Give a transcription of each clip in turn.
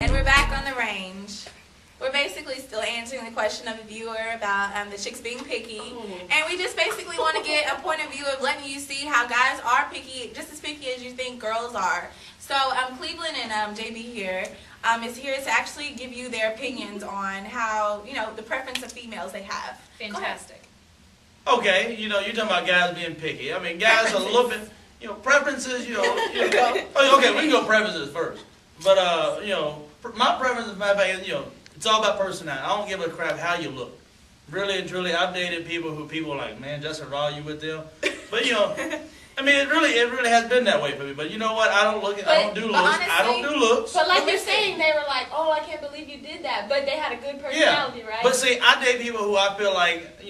And we're back on the range. We're basically still answering the question of the viewer about the chicks being picky. And we just basically want to get a point of view of letting you see how guys are picky, just as picky as you think girls are. So Cleveland and JB here is here to actually give you their opinions on how, the preference of females they have. Fantastic. Okay, you're talking about guys being picky. I mean, guys are a little bit, preferences, okay, we can go preferences first. But, my preference, my opinion, it's all about personality. I don't give a crap how you look. Really and truly, I've dated people are like, man, Justin Raw, you with them? But, I mean, it really has been that way for me. But you know what? I don't do looks. Honestly, I don't do looks. But like you're saying, they were like, oh, I can't believe you did that. But they had a good personality, right? But see, I date people who I feel like,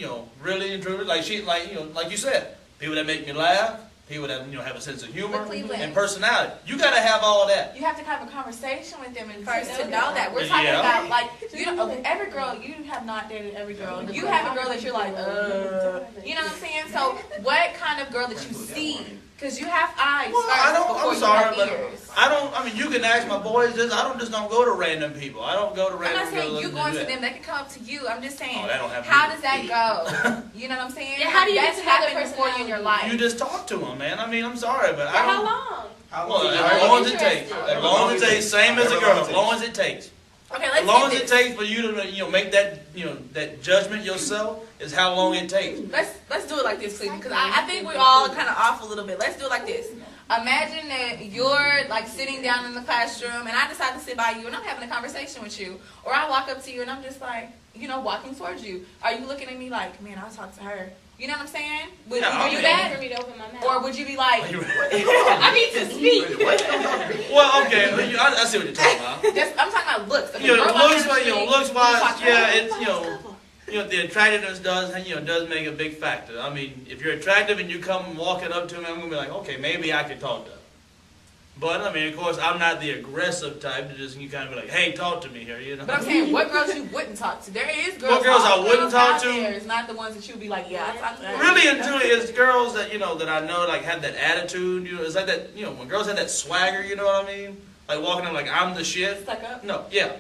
really and truly, like you said, people that make me laugh, people that, have a sense of humor and personality. You got to have all of that. You have to have a conversation with them first to know that. We're talking about, like, every girl, you have not dated every girl. You have a girl that you're like, you know what I'm saying? So what kind of girl that you see? Because you have eyes you can ask my boys this. I don't go to random people. I don't go to random girls. I'm not saying you going to them. They can come up to you. I'm just saying, how does that go? You know what I'm saying? Yeah, how do you get to know their before you in your life? You just talk to them, man. I mean, I'm sorry, but how long? As long as it takes. As long as it takes. Same as a girl. As long as it takes. Okay, let's as long as it takes for you to make that that judgment yourself is how long it takes. Let's do it like this, please, because I think we're all kind of off a little bit. Let's do it like this. Imagine that you're like sitting down in the classroom, and I decide to sit by you, and I'm having a conversation with you, or I walk up to you, and I'm just like, walking towards you. Are you looking at me like, man, I'll talk to her? You know what I'm saying? Would you do that? For me to open my mouth. Or would you be like, I need to speak. Well, okay, I see what you're talking about. I'm talking about looks. Looks wise, yeah, it's the attractiveness does make a big factor. I mean, if you're attractive and you come walking up to me, I'm gonna be like, okay, maybe I could talk to her. But I mean, of course, I'm not the aggressive type to just you kind of be like, hey, talk to me here, But I'm saying, what girls you wouldn't talk to? There is girls. What girls I wouldn't talk to? It's not the ones that you'd be like, yeah, I talk to her. Really and truly, it's girls that that I know like have that attitude. It's like that. When girls have that swagger, you know what I mean? Like walking in like I'm the shit. Stuck up? No, yeah.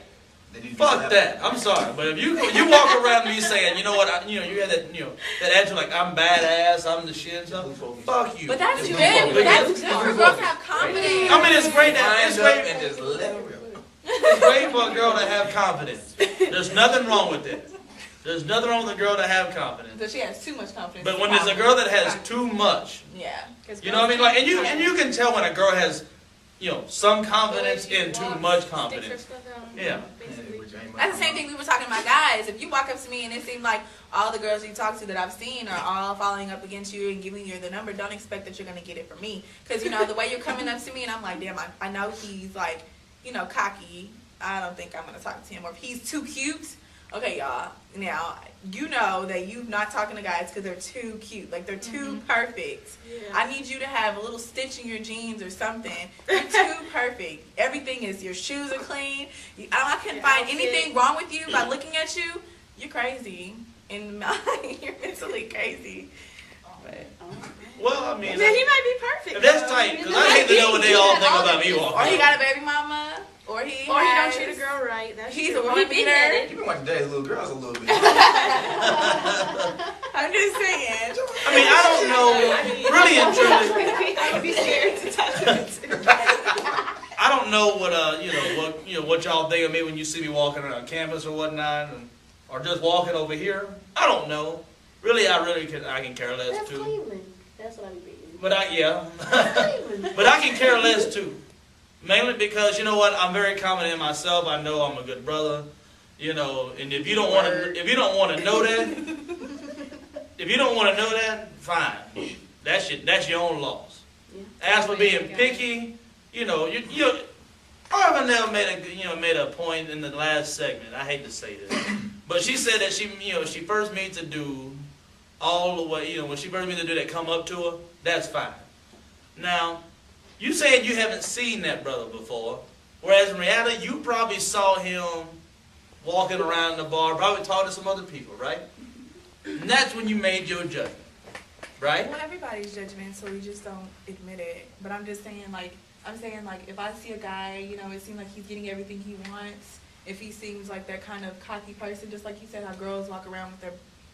Fuck that. I'm sorry, but if you walk around me saying, you know what, you have that that attitude like I'm badass, I'm the shit, and stuff. Fuck you. But that's good. That's good. Girls have confidence. I mean, it's great and just let it rip. It's great for a girl to have confidence. There's nothing wrong with it. There's nothing wrong with a girl to have confidence. So she has too much confidence. But when there's a girl that has too much, you know what I mean? Like, and you can tell when a girl has some confidence and too much confidence. Yeah. That's the same thing we were talking about, guys. If you walk up to me and it seemed like all the girls you talk to that I've seen are all following up against you and giving you the number, don't expect that you're going to get it from me. Because, the way you're coming up to me and I'm like, damn, I know he's like, cocky. I don't think I'm going to talk to him. Or if he's too cute. Okay, y'all. Now, you know that you're not talking to guys because they're too cute. Like, they're too perfect. Yeah. I need you to have a little stitch in your jeans or something. You're too perfect. Everything is, your shoes are clean. I couldn't find anything wrong with you by looking at you. You're crazy. In mind, you're mentally crazy. But, well, I mean, then he might be perfect. If that's tight, because I hate to know what they all think about me walking. Or he got a baby mama. Or he don't treat a girl right. He's a woman beater. You've been watching Daddy's little girls a little bit. I'm just saying. I mean, I don't know. Really and truly, I would be scared to touch it. I don't know what y'all think of me when you see me walking around campus or whatnot, or just walking over here. I don't know. Really, I can care less That's too. Cleveland. That's what I'm beating. But but I can care less too. Mainly because I'm very confident in myself. I know I'm a good brother, and if you don't want to know that, fine. That's your own loss. Yeah. As for being picky, Arvin made a point in the last segment. I hate to say this, but she said that she first meets a dude all the way, when she first meets a dude that come up to her, that's fine. Now, you said you haven't seen that brother before, whereas in reality, you probably saw him walking around the bar, probably talking to some other people, right? And that's when you made your judgment, right? Well, everybody's judgmental, so we just don't admit it. But I'm just saying, like, I'm saying, like, if I see a guy, you know, it seems like he's getting everything he wants. If he seems like that kind of cocky person, just like you said, how girls walk around with their,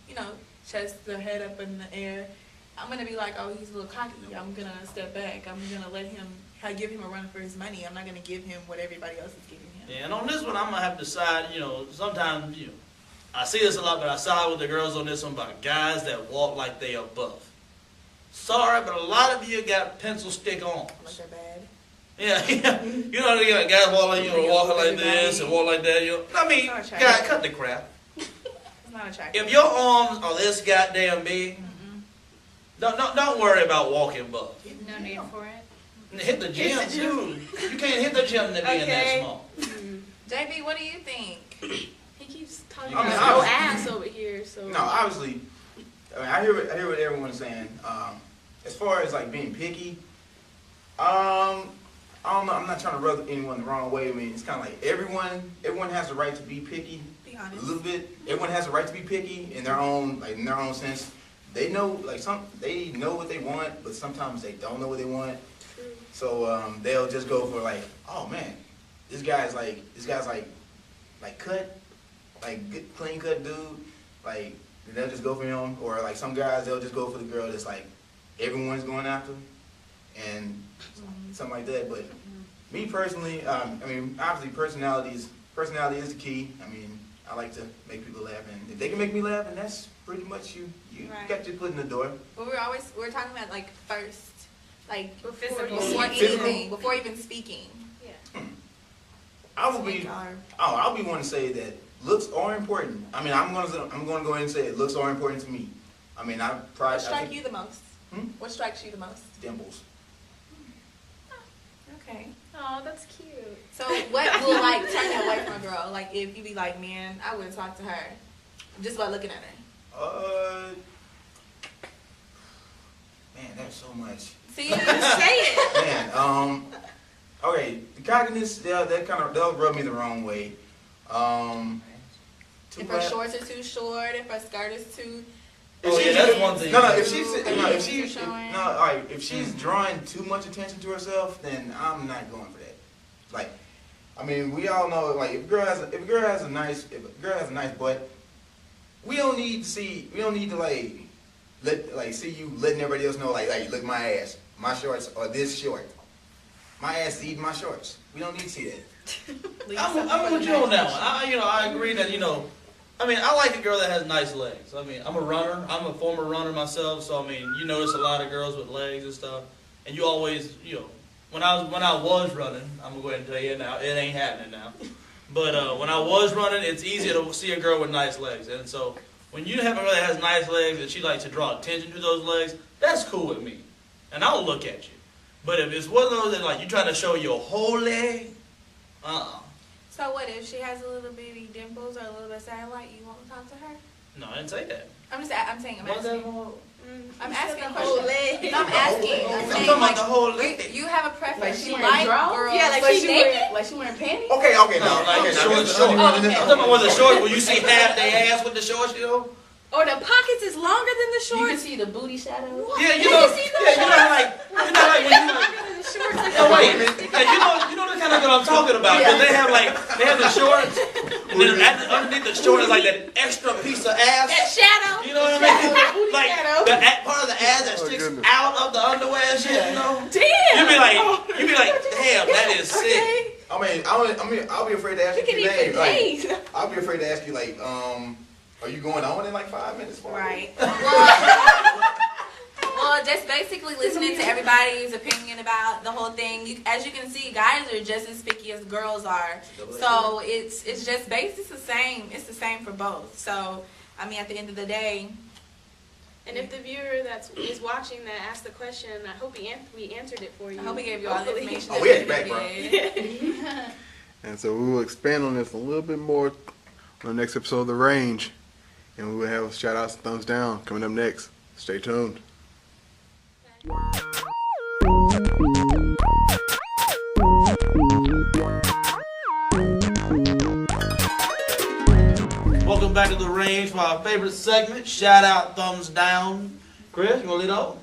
you know, chest, their head up in the air, I'm going to be like, oh, he's a little cocky. I'm going to step back. I'm going to let him, give him a run for his money. I'm not going to give him what everybody else is giving him. Yeah, and on this one, I'm going to have to side, you know, sometimes, you know, I see this a lot, but I side with the girls on this one about guys that walk like they are buff. Sorry, but a lot of you got pencil stick arms. Like they're bad. Yeah. You know, they got guys walking, walking like this and walk like that. You know, I mean, God, cut the crap. It's not attractive. If your arms are this goddamn big, don't worry about walking buff. No need for it. Hit the gym, dude. You can't hit the gym to being that small. JB, what do you think? He keeps talking I mean, about no ass over here, so. No, obviously, I mean, I hear what everyone's saying. As far as like being picky, I don't know. I'm not trying to rub anyone the wrong way. I mean, it's kind of like everyone has the right to be picky. Be honest. A little bit. Everyone has the right to be picky in their own sense. They know they know what they want, but sometimes they don't know what they want. True. So they'll just go for like, oh man, this guy's like cut, like good, clean cut dude. Like they'll just go for him, or like some guys they'll just go for the girl that's like everyone's going after, and something like that. But me personally, I mean, obviously personality is the key. I mean, I like to make people laugh, and if they can make me laugh, then that's pretty much you Right. got your foot in the door. But we're talking about like first, like Physical. before even speaking. Yeah. I'll be one to say that looks are important. I mean, I'm gonna go ahead and say it. Looks are important to me. I mean, What strikes you the most? Hmm? What strikes you the most? dimples. Okay. Oh, that's cute. So what will like turn you away from a girl? Like if you be like, man, I wouldn't talk to her just by looking at her. Man, there's so much. See, you say it. Man, okay, the cockiness, they'll rub me the wrong way. If her shorts are too short, if her skirt is too. Oh yeah, that's one thing. If she's drawing too much attention to herself, then I'm not going for that. Like, I mean, we all know, like, if a girl has a nice butt, we don't need to see you letting everybody else know, like, look at my ass, my shorts are this short, my ass is eating my shorts. We don't need to see that. I'm with you on that one. I agree that, I mean, I like a girl that has nice legs. I mean, I'm a runner. I'm a former runner myself, so I mean, you notice a lot of girls with legs and stuff. And you always, when I was running, I'm gonna go ahead and tell you now, it ain't happening now. But when I was running, it's easier to see a girl with nice legs. And so when you have a girl that has nice legs and she likes to draw attention to those legs, that's cool with me. And I'll look at you. But if it's one of those that like you trying to show your whole leg, So what if she has a little bitty dimples or a little bit of satellite? You won't talk to her? No, I didn't say that. I'm asking. What's that whole? I'm asking a the whole question. leg. No, I'm asking. I'm I'm saying, talking about like, the whole leg. you have a preference. Like she You wearing like drawers? girls. Yeah, like she naked? Like she wearing panties? Okay, No, now. like Okay, short, now. short. Oh, okay. I'm talking about with the shorts where you see half their ass with the shorts, Or the pockets is longer than the You can shorts? see the booty shadow. Yeah, you know like when you like. No, wait, and you know the kind of girl I'm talking about. Because they have the shorts, and then underneath the short is like that extra piece of ass. That shadow? You know what I mean? Like shadow. the part of the ass that sticks out of the underwear and shit. You know? Damn! You be like, damn, that is sick. I mean, I'll be afraid to ask You you can your eat for name. days. I'll be afraid to ask you, like, are you going on in like 5 minutes? Right. Well, just basically listening to everybody's opinion about the whole thing. As you can see, guys are just as picky as girls are. So it's just basically the same. It's the same for both. So I mean, at the end of the day. And if the viewer is watching that asked the question, I hope we answered it for you. I hope we gave you all the Hopefully. information. Oh, that we had your we back, bro. did. And so we will expand on this a little bit more on the next episode of The Range. And we will have shout outs and thumbs down coming up next. Stay tuned. Welcome back to The Range for our favorite segment. Shout out, thumbs down. Chris, you want to lead off?